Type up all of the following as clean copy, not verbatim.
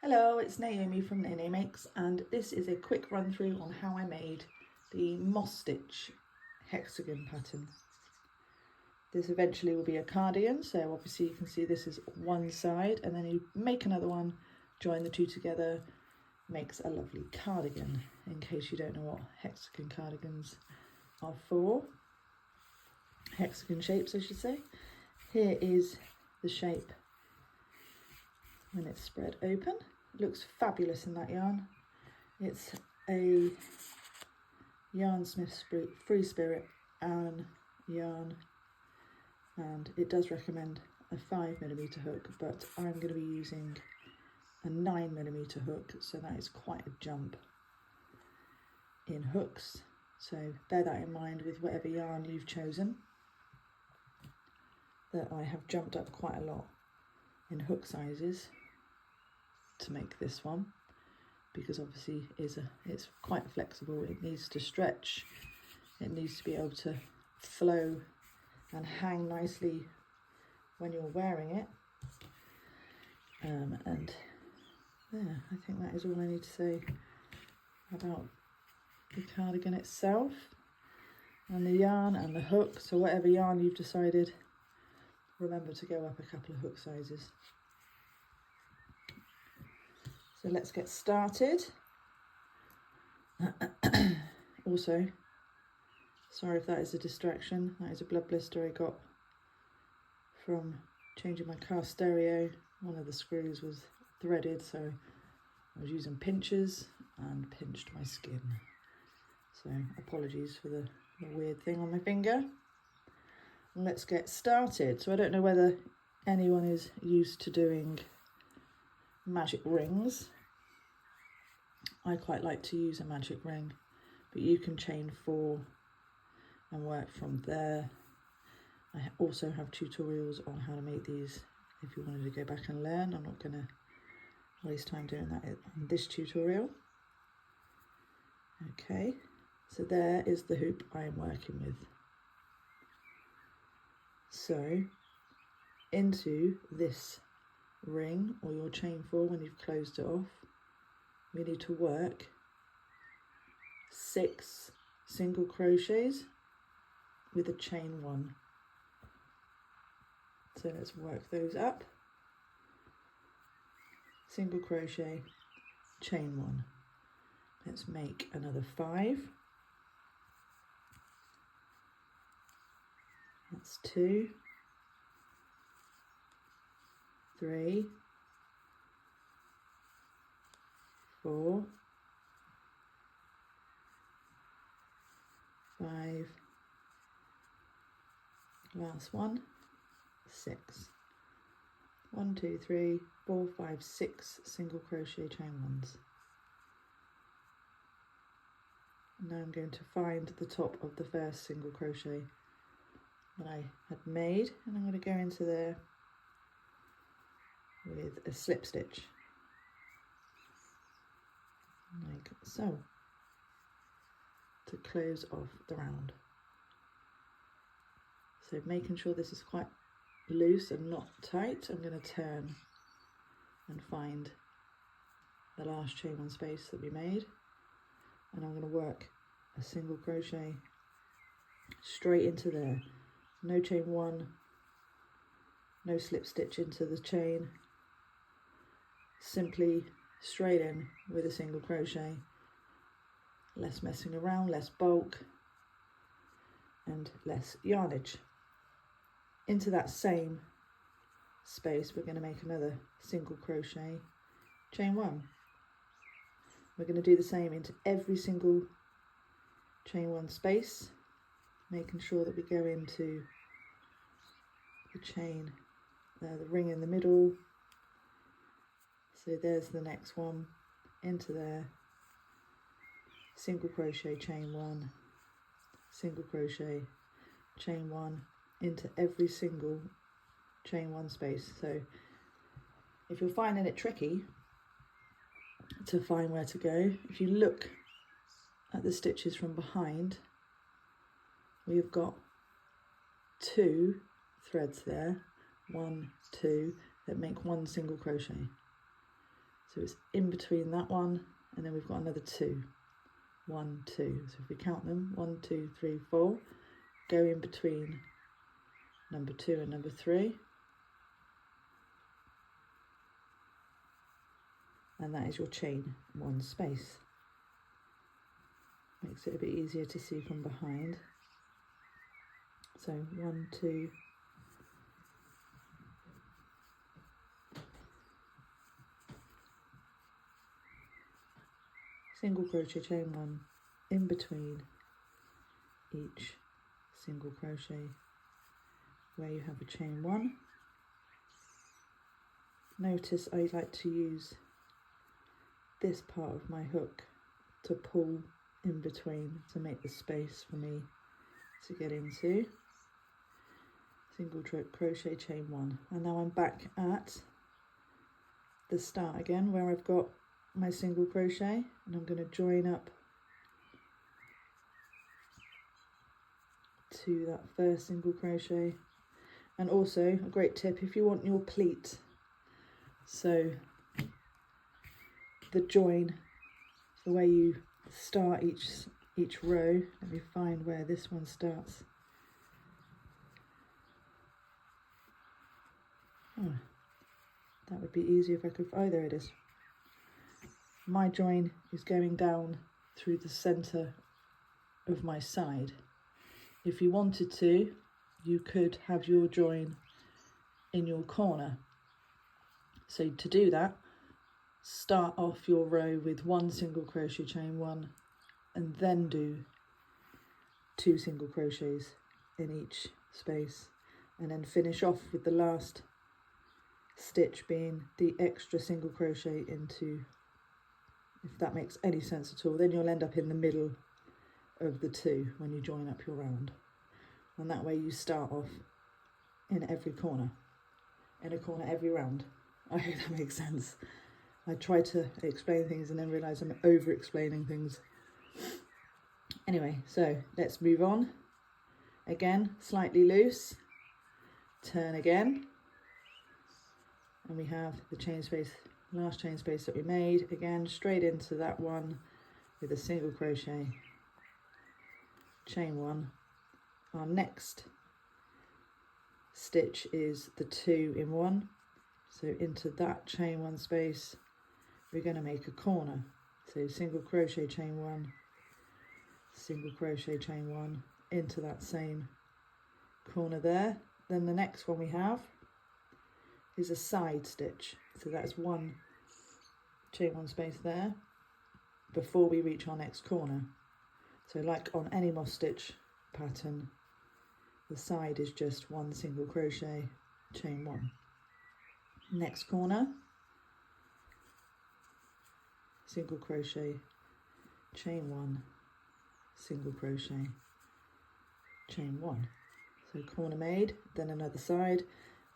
Hello, it's Naomi from Nene Makes, and this is a quick run through on how I made the moss stitch hexagon pattern. This eventually will be a cardigan, so obviously you can see this is one side, and then you make another one, join the two together, makes a lovely cardigan, in case you don't know what hexagon cardigans are for. Hexagon shapes, I should say. Here is the shape when it's spread open. It looks fabulous in that yarn. It's a Yarnsmith Free Spirit yarn, and it does recommend a 5mm hook, but I'm going to be using a 9mm hook, so that is quite a jump in hooks, so bear that in mind with whatever yarn you've chosen, that I have jumped up quite a lot in hook sizes to make this one, because obviously it's quite flexible. It needs to stretch, it needs to be able to flow and hang nicely when you're wearing it, and there, I think that is all I need to say about the cardigan itself, and the yarn and the hook. So whatever yarn you've decided, remember to go up a couple of hook sizes. So let's get started. Also, sorry if that is a distraction, that is a blood blister I got from changing my car stereo. One of the screws was threaded, so I was using pinchers and pinched my skin. So apologies for the weird thing on my finger. Let's get started. So I don't know whether anyone is used to doing magic rings. I quite like to use a magic ring, but you can chain 4 and work from there. I also have tutorials on how to make these if you wanted to go back and learn. I'm not going to waste time doing that in this tutorial. Okay, so there is the hoop I am working with. So into this ring, or your chain 4 when you've closed it off, we need to work 6 single crochets with a chain 1. So let's work those up. Single crochet, chain 1. Let's make another 5. That's 2, 3, 4, 5, last one, 6. 1, 2, 3, 4, 5, 6 single crochet chain 1s. Now I'm going to find the top of the first single crochet that I had made, and I'm going to go into there with a slip stitch, like so, to close off the round. So making sure this is quite loose and not tight, I'm going to turn and find the last chain 1 space that we made, and I'm going to work a single crochet straight into there. No chain 1, no slip stitch into the chain, simply straight in with a single crochet. Less messing around, less bulk and less yarnage. Into that same space we're going to make another single crochet chain 1. We're going to do the same into every single chain 1 space, making sure that we go into the chain, the ring in the middle. So there's the next one, into there, single crochet chain 1, single crochet chain 1, into every single chain 1 space. So if you're finding it tricky to find where to go, if you look at the stitches from behind, we've got 2 threads there, 1, 2, that make 1 single crochet. So it's in between that one, and then we've got another 2. 1, 2. So if we count them, 1, 2, 3, 4, go in between number 2 and number 3. And that is your chain 1 space. Makes it a bit easier to see from behind. So 1, 2, single crochet, chain 1 in between each single crochet where you have a chain 1. Notice I like to use this part of my hook to pull in between to make the space for me to get into. Single crochet, chain 1, and now I'm back at the start again where I've got my single crochet, and I'm going to join up to that first single crochet. And also a great tip, if you want your pleat, so the join, the way you start each row, let me find where this one starts. Oh, that would be easier if I could, oh there it is. My join is going down through the centre of my side. If you wanted to, you could have your join in your corner. So to do that, start off your row with 1 single crochet, chain 1, and then do 2 single crochets in each space, and then finish off with the last stitch being the extra single crochet into, if that makes any sense at all, then you'll end up in the middle of the 2 when you join up your round. And that way you start off in every corner, in a corner every round. I hope that makes sense. I try to explain things and then realise I'm over explaining things. Anyway, so let's move on. Again, slightly loose, turn again, and we have the chain space, last chain space that we made, again straight into that one with a single crochet, chain 1. Our next stitch is the 2 in 1, so into that chain 1 space we're going to make a corner. So single crochet, chain 1, single crochet, chain 1 into that same corner there. Then the next one we have is a side stitch, so that's 1 chain 1 space there before we reach our next corner. So like on any moss stitch pattern, the side is just 1 single crochet, chain 1. Next corner, single crochet, chain 1, single crochet, chain 1. So corner made, then another side,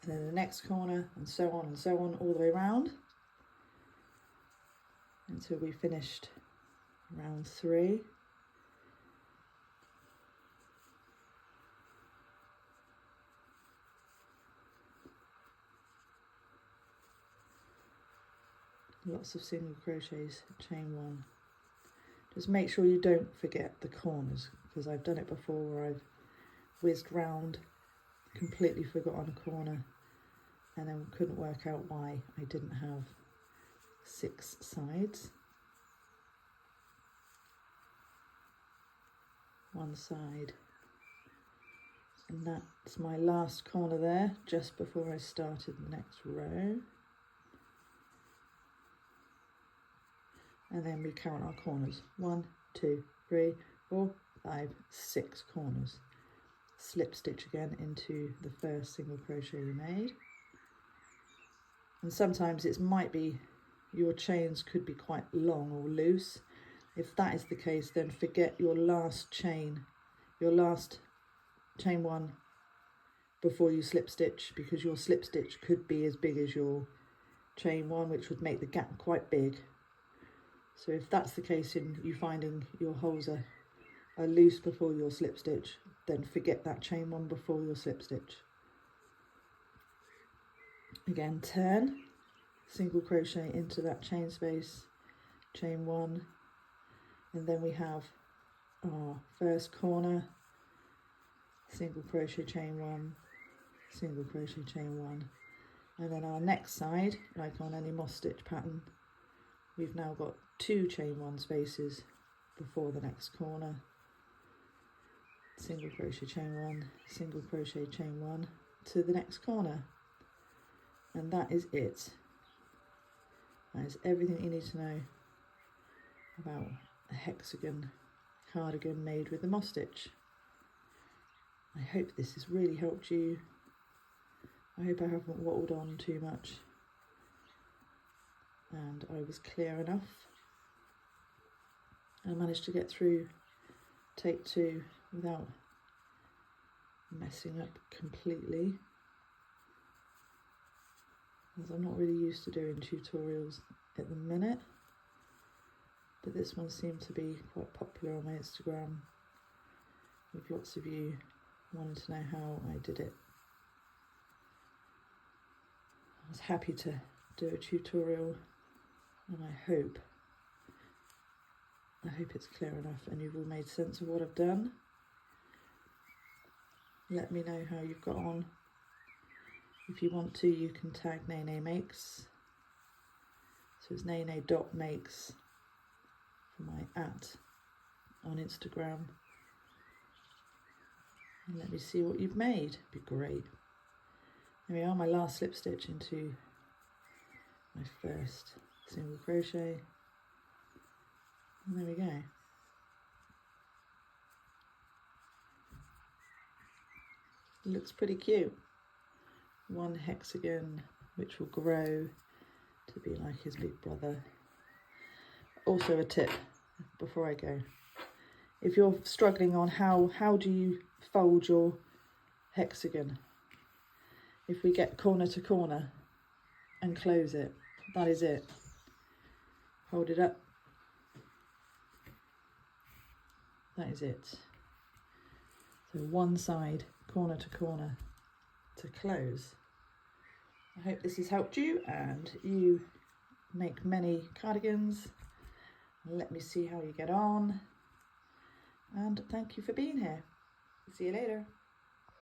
and then the next corner, and so on all the way around until we finished round 3. Lots of single crochets, chain 1. Just make sure you don't forget the corners, because I've done it before where I've whizzed round, completely forgotten a corner, and then couldn't work out why I didn't have 6 sides. One side, and that's my last corner there, just before I started the next row. And then we count our corners. 1, 2, 3, 4, 5, 6 corners. Slip stitch again into the first single crochet you made. And sometimes it might be your chains could be quite long or loose. If that is the case, then forget your last chain 1 before you slip stitch, because your slip stitch could be as big as your chain 1, which would make the gap quite big. So if that's the case in you finding your holes are loose before your slip stitch, then forget that chain 1 before your slip stitch. Again, turn, single crochet into that chain space, chain 1, and then we have our first corner, single crochet, chain 1, single crochet, chain 1, and then our next side, like on any moss stitch pattern, we've now got 2 chain 1 spaces before the next corner, single crochet, chain 1, single crochet, chain 1 to the next corner, and that is it. That is everything you need to know about a hexagon cardigan made with the moss stitch. I hope this has really helped you. I hope I haven't waddled on too much and I was clear enough. I managed to get through take 2 without messing up completely, as I'm not really used to doing tutorials at the minute, but this one seemed to be quite popular on my Instagram, with lots of you wanting to know how I did it. I was happy to do a tutorial, and I hope it's clear enough and you've all made sense of what I've done. Let me know how you've got on. If you want to, you can tag Nene Makes. So it's nene.makes for my @ on Instagram. And let me see what you've made. It'd be great. There we are, my last slip stitch into my first single crochet. And there we go. It looks pretty cute. One hexagon which will grow to be like his big brother. Also a tip before I go. If you're struggling on how do you fold your hexagon, if we get corner to corner and close it, that is it. Hold it up. That is it. So one side, corner to corner to close. I hope this has helped you and you make many cardigans. Let me see how you get on. And thank you for being here. See you later.